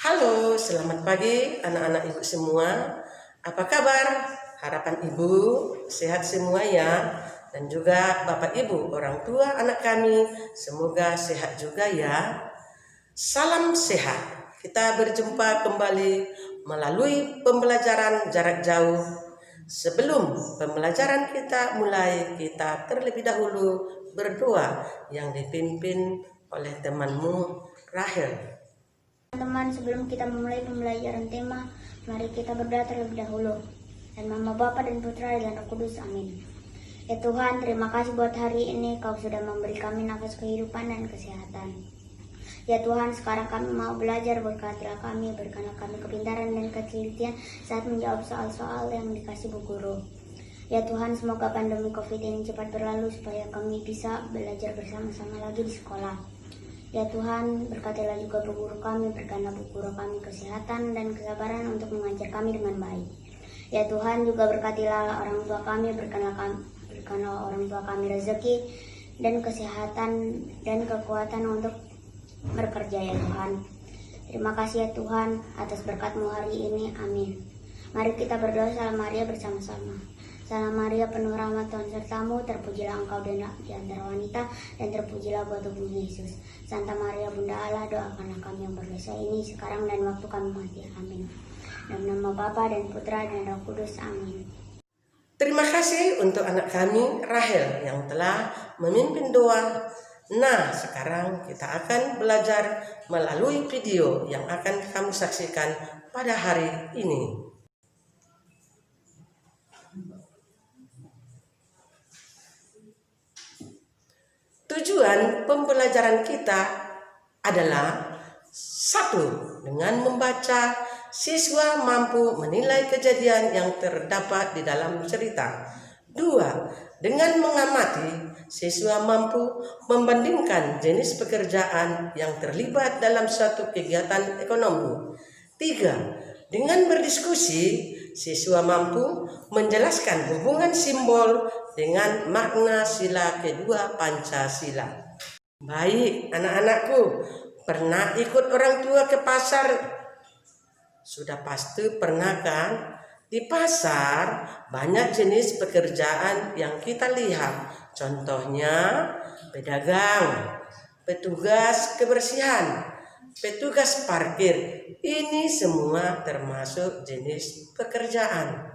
Halo, selamat pagi anak-anak ibu semua. Apa kabar? Harapan ibu sehat semua ya. Dan juga bapak ibu, orang tua anak kami, semoga sehat juga ya. Salam sehat. Kita berjumpa kembali melalui pembelajaran jarak jauh. Sebelum pembelajaran kita mulai, kita terlebih dahulu berdoa yang dipimpin oleh temanmu Rahel. Teman-teman, sebelum kita memulai pembelajaran tema, mari kita berdoa terlebih dahulu. Dan Nama Bapa dan Putra dan Roh Kudus, amin. Ya Tuhan, terima kasih buat hari ini Kau sudah memberi kami nafas kehidupan dan kesehatan. Ya Tuhan, sekarang kami mau belajar, berkatilah kami, berikanlah kami kepintaran dan ketelitian saat menjawab soal-soal yang dikasih Bu Guru. Ya Tuhan, semoga pandemi COVID ini cepat berlalu supaya kami bisa belajar bersama-sama lagi di sekolah. Ya Tuhan, berkatilah juga Bu Guru kami, berikanlah Bu Guru kami kesehatan dan kesabaran untuk mengajar kami dengan baik. Ya Tuhan, juga berkatilah orang tua kami, berikanlah orang tua kami rezeki dan kesehatan dan kekuatan untuk bekerja ya Tuhan. Terima kasih ya Tuhan atas berkat-Mu hari ini, amin. Mari kita berdoa Salam Maria bersama-sama. Salam Maria, penuh rahmat Tuhan sertamu, terpujilah engkau di antara wanita, dan terpujilah buah tubuhmu Yesus. Santa Maria Bunda Allah, doakanlah kami yang berdosa ini sekarang dan waktu kami mati. Amin. Dalam nama Bapa dan Putra dan Roh Kudus. Amin. Terima kasih untuk anak kami Rahel yang telah memimpin doa. Nah, sekarang kita akan belajar melalui video yang akan kamu saksikan pada hari ini. Tujuan pembelajaran kita adalah satu, dengan membaca, siswa mampu menilai kejadian yang terdapat di dalam cerita. Dua, dengan mengamati, siswa mampu membandingkan jenis pekerjaan yang terlibat dalam suatu kegiatan ekonomi. Tiga, dengan berdiskusi, siswa mampu menjelaskan hubungan simbol dengan makna sila kedua Pancasila. Baik, anak-anakku, pernah ikut orang tua ke pasar? Sudah pasti pernah kan? Di pasar banyak jenis pekerjaan yang kita lihat. Contohnya pedagang, petugas kebersihan, petugas parkir. Ini semua termasuk jenis pekerjaan.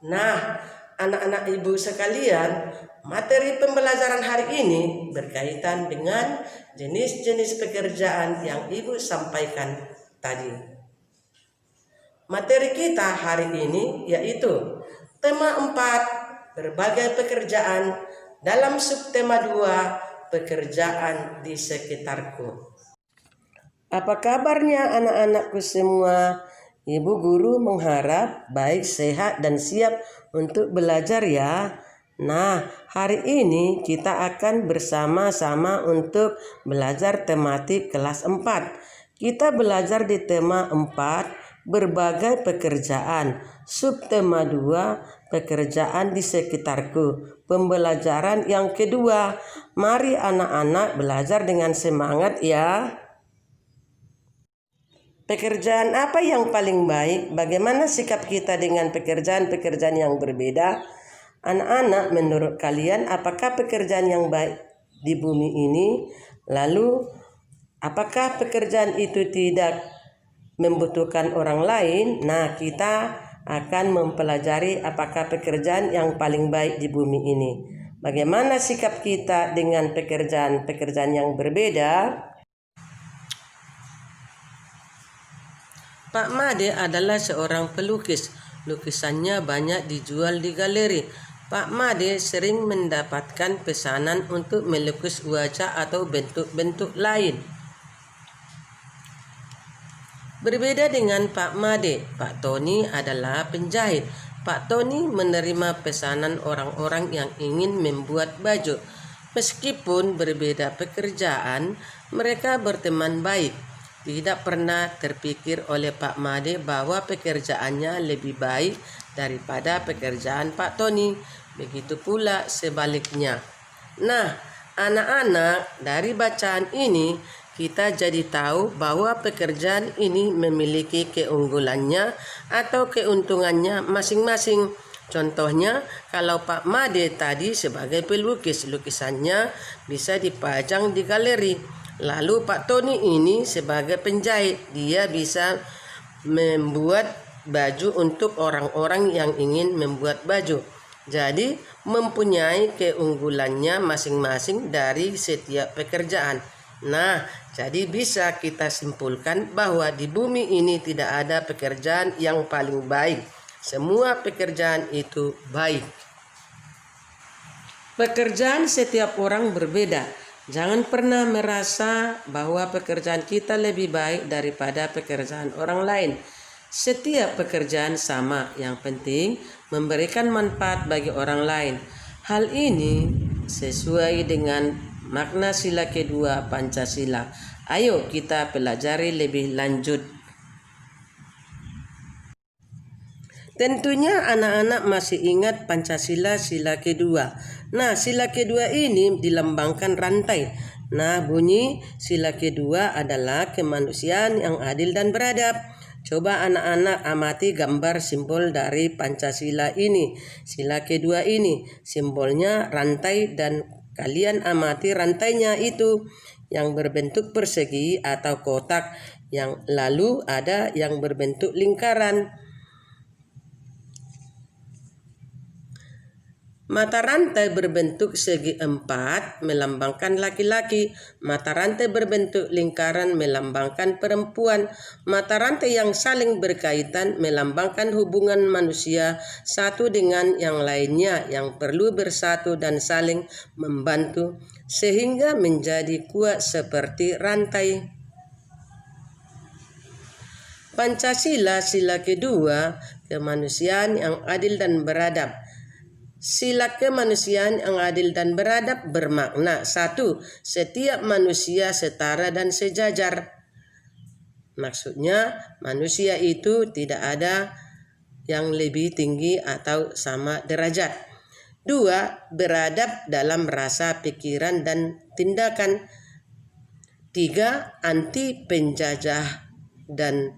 Nah, anak-anak ibu sekalian, materi pembelajaran hari ini berkaitan dengan jenis-jenis pekerjaan yang ibu sampaikan tadi. Materi kita hari ini yaitu tema 4, berbagai pekerjaan, dalam subtema 2, pekerjaan di sekitarku. Apa kabarnya anak-anakku semua? Ibu guru mengharap baik, sehat, dan siap untuk belajar ya. Nah, hari ini kita akan bersama-sama untuk belajar tematik kelas 4. Kita belajar di tema 4, berbagai pekerjaan. Subtema 2, pekerjaan di sekitarku. Pembelajaran yang kedua. Mari anak-anak belajar dengan semangat ya. Pekerjaan apa yang paling baik? Bagaimana sikap kita dengan pekerjaan-pekerjaan yang berbeda? Anak-anak, menurut kalian apakah pekerjaan yang baik di bumi ini? Lalu, apakah pekerjaan itu tidak membutuhkan orang lain? Nah, kita akan mempelajari apakah pekerjaan yang paling baik di bumi ini. Bagaimana sikap kita dengan pekerjaan-pekerjaan yang berbeda? Pak Made adalah seorang pelukis. Lukisannya banyak dijual di galeri. Pak Made sering mendapatkan pesanan untuk melukis wajah atau bentuk-bentuk lain. Berbeda dengan Pak Made, Pak Tony adalah penjahit. Pak Tony menerima pesanan orang-orang yang ingin membuat baju. Meskipun berbeda pekerjaan, mereka berteman baik. Tidak pernah terpikir oleh Pak Made bahwa pekerjaannya lebih baik daripada pekerjaan Pak Tony. Begitu pula sebaliknya. Nah, anak-anak, dari bacaan ini kita jadi tahu bahwa pekerjaan ini memiliki keunggulannya atau keuntungannya masing-masing. Contohnya, kalau Pak Made tadi sebagai pelukis, lukisannya bisa dipajang di galeri. Lalu Pak Tony ini sebagai penjahit, dia bisa membuat baju untuk orang-orang yang ingin membuat baju. Jadi mempunyai keunggulannya masing-masing dari setiap pekerjaan. Nah, jadi bisa kita simpulkan bahwa di bumi ini tidak ada pekerjaan yang paling baik. Semua pekerjaan itu baik. Pekerjaan setiap orang berbeda. Jangan pernah merasa bahwa pekerjaan kita lebih baik daripada pekerjaan orang lain. Setiap pekerjaan sama, yang penting memberikan manfaat bagi orang lain. Hal ini sesuai dengan makna sila kedua Pancasila. Ayo kita pelajari lebih lanjut. Tentunya anak-anak masih ingat Pancasila sila kedua. Nah, sila kedua ini dilambangkan rantai. Nah, bunyi sila kedua adalah kemanusiaan yang adil dan beradab. Coba anak-anak amati gambar simbol dari Pancasila ini. Sila kedua ini simbolnya rantai, dan kalian amati rantainya itu yang berbentuk persegi atau kotak, yang lalu ada yang berbentuk lingkaran. Mata rantai berbentuk segi empat melambangkan laki-laki. Mata rantai berbentuk lingkaran melambangkan perempuan. Mata rantai yang saling berkaitan melambangkan hubungan manusia satu dengan yang lainnya yang perlu bersatu dan saling membantu sehingga menjadi kuat seperti rantai. Pancasila sila kedua, kemanusiaan yang adil dan beradab. Sila kemanusiaan yang adil dan beradab bermakna: 1. Setiap manusia setara dan sejajar. Maksudnya manusia itu tidak ada yang lebih tinggi atau sama derajat. 2. Beradab dalam rasa, pikiran, dan tindakan. 3. Anti penjajah dan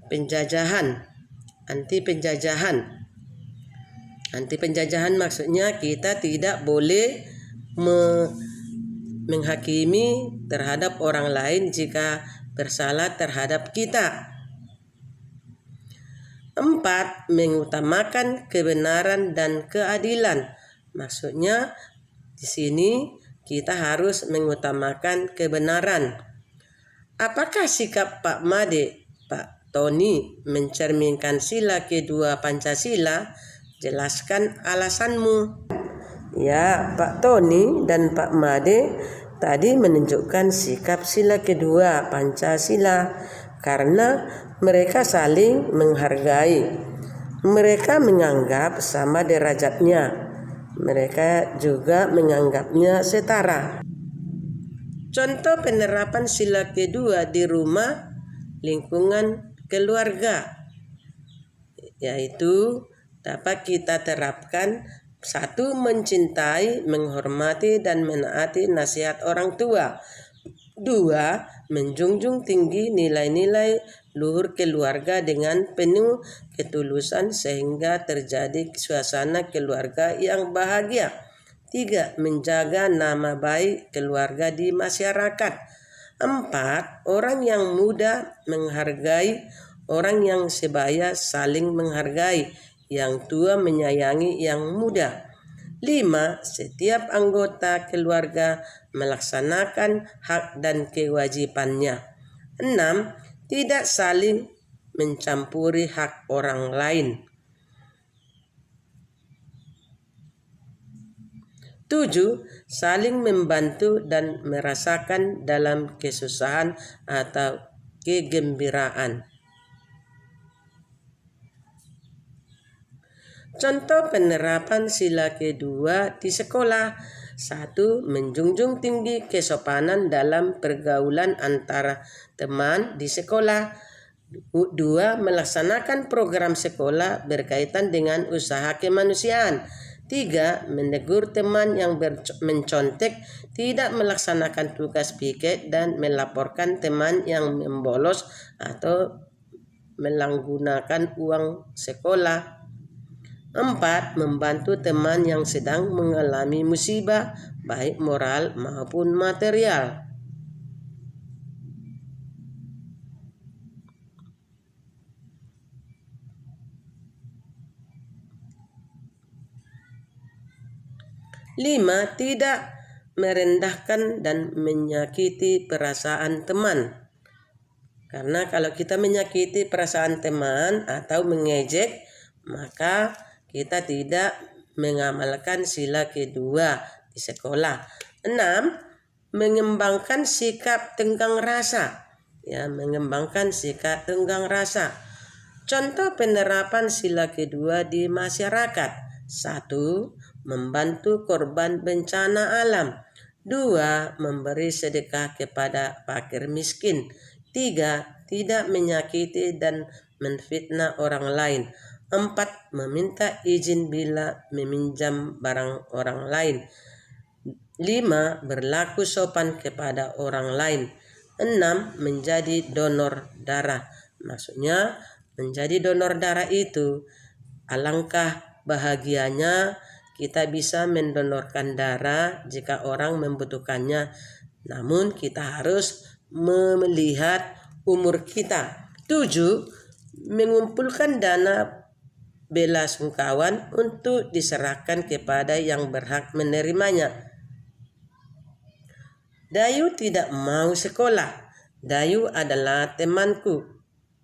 penjajahan. Anti penjajahan maksudnya kita tidak boleh menghakimi terhadap orang lain jika bersalah terhadap kita. 4. Mengutamakan kebenaran dan keadilan. Maksudnya di sini kita harus mengutamakan kebenaran. Apakah sikap Pak Made, Pak Tony mencerminkan sila kedua Pancasila? Jelaskan alasanmu. Ya, Pak Tony dan Pak Made tadi menunjukkan sikap sila kedua Pancasila karena mereka saling menghargai. Mereka menganggap sama derajatnya. Mereka juga menganggapnya setara. Contoh penerapan sila kedua di rumah, lingkungan, keluarga, yaitu dapat kita terapkan: 1. Mencintai, menghormati, dan menaati nasihat orang tua. 2. Menjunjung tinggi nilai-nilai luhur keluarga dengan penuh ketulusan sehingga terjadi suasana keluarga yang bahagia. 3. Menjaga nama baik keluarga di masyarakat. 4. Orang yang muda menghargai orang yang sebaya, saling menghargai. Yang tua menyayangi yang muda. 5. Setiap anggota keluarga melaksanakan hak dan kewajibannya. 6. Tidak saling mencampuri hak orang lain. 7. Saling membantu dan merasakan dalam kesusahan atau kegembiraan. Contoh penerapan sila kedua di sekolah: 1. Menjunjung tinggi kesopanan dalam pergaulan antara teman di sekolah. 2. Melaksanakan program sekolah berkaitan dengan usaha kemanusiaan. 3. Menegur teman yang mencontek, tidak melaksanakan tugas piket dan melaporkan teman yang membolos atau menggunakan uang sekolah. 4. Membantu teman yang sedang mengalami musibah, baik moral maupun material. Lima, tidak merendahkan dan menyakiti perasaan teman. Karena kalau kita menyakiti perasaan teman atau mengejek, maka kita tidak mengamalkan sila kedua di sekolah. 6. Mengembangkan sikap tenggang rasa. Mengembangkan sikap tenggang rasa. Contoh penerapan sila kedua di masyarakat. 1. Membantu korban bencana alam. 2. Memberi sedekah kepada fakir miskin. 3. Tidak menyakiti dan menfitnah orang lain. 4. Meminta izin bila meminjam barang orang lain. 5. Berlaku sopan kepada orang lain. 6. Menjadi donor darah. Maksudnya menjadi donor darah itu alangkah bahagianya kita bisa mendonorkan darah jika orang membutuhkannya. Namun kita harus melihat umur kita. 7. Mengumpulkan dana bela sungkawan untuk diserahkan kepada yang berhak menerimanya. Dayu tidak mau sekolah. Dayu adalah temanku.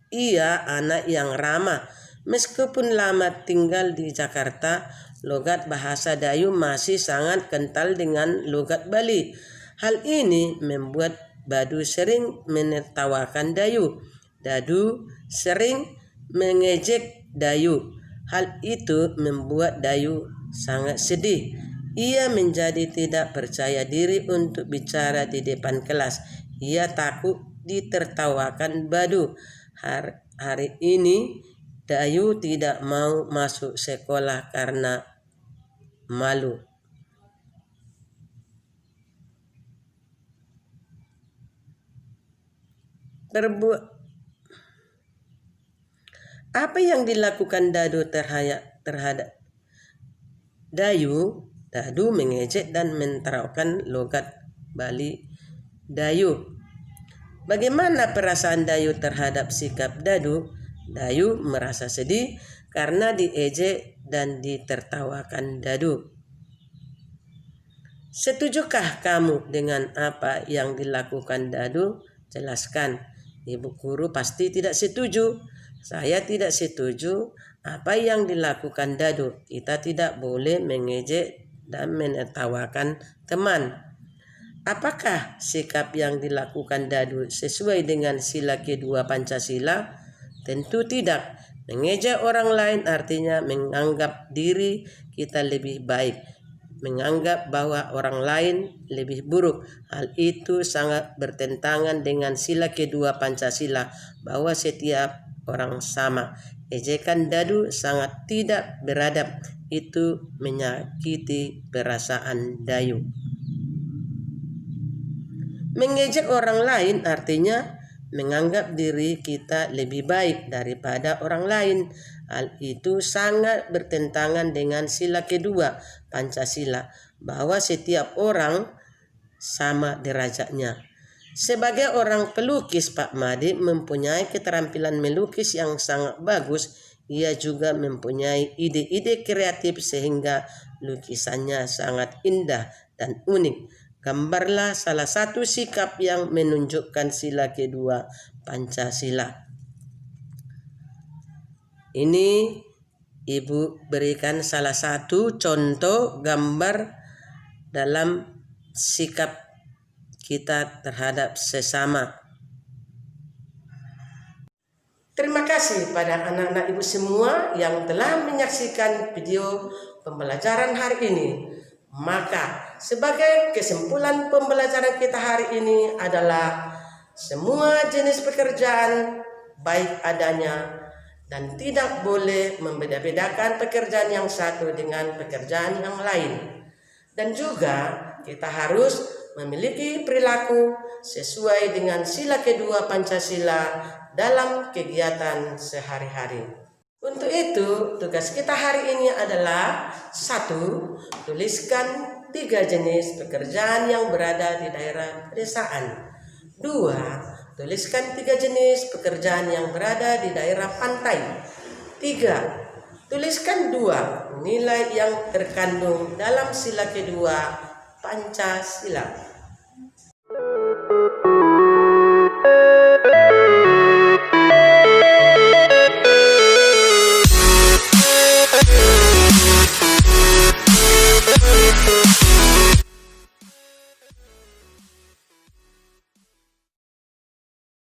Ia anak yang ramah. Meskipun lama tinggal di Jakarta, logat bahasa Dayu masih sangat kental dengan logat Bali. Hal ini membuat Badu sering menertawakan Dayu. Dadu sering mengejek Dayu. Hal itu membuat Dayu sangat sedih. Ia menjadi tidak percaya diri untuk bicara di depan kelas. Ia takut ditertawakan Badu. Hari ini Dayu tidak mau masuk sekolah karena malu. Apa yang dilakukan Dadu terhadap Dayu? Dadu mengejek dan menertawakan logat Bali Dayu. Bagaimana perasaan Dayu terhadap sikap Dadu? Dayu merasa sedih karena diejek dan ditertawakan Dadu. Setujukah kamu dengan apa yang dilakukan Dadu? Jelaskan. Ibu guru pasti tidak setuju. Saya tidak setuju apa yang dilakukan Dadu. Kita tidak boleh mengejek dan menertawakan teman. Apakah sikap yang dilakukan Dadu sesuai dengan sila kedua Pancasila? Tentu tidak. Mengejek orang lain artinya menganggap diri kita lebih baik, menganggap bahwa orang lain lebih buruk. Hal itu sangat bertentangan dengan sila kedua Pancasila, bahwa setiap orang sama. Ejekan Dadu sangat tidak beradab. Itu menyakiti perasaan Dayu. Mengejek orang lain artinya menganggap diri kita lebih baik daripada orang lain. Hal itu sangat bertentangan dengan sila kedua Pancasila, bahwa setiap orang sama derajatnya. Sebagai orang pelukis, Pak Madi mempunyai keterampilan melukis yang sangat bagus. Ia juga mempunyai ide-ide kreatif sehingga lukisannya sangat indah dan unik. Gambarlah salah satu sikap yang menunjukkan sila kedua Pancasila. Ini Ibu berikan salah satu contoh gambar dalam sikap kita terhadap sesama. Terima kasih pada anak-anak Ibu semua yang telah menyaksikan video pembelajaran hari ini. Maka sebagai kesimpulan pembelajaran kita hari ini adalah semua jenis pekerjaan baik adanya dan tidak boleh membeda-bedakan pekerjaan yang satu dengan pekerjaan yang lain. Dan juga kita harus memiliki perilaku sesuai dengan sila kedua Pancasila dalam kegiatan sehari-hari. Untuk itu, tugas kita hari ini adalah 1. Tuliskan 3 jenis pekerjaan yang berada di daerah pedesaan. 2. Tuliskan 3 jenis pekerjaan yang berada di daerah pantai. 3. Tuliskan 2 nilai yang terkandung dalam sila kedua Pancasila.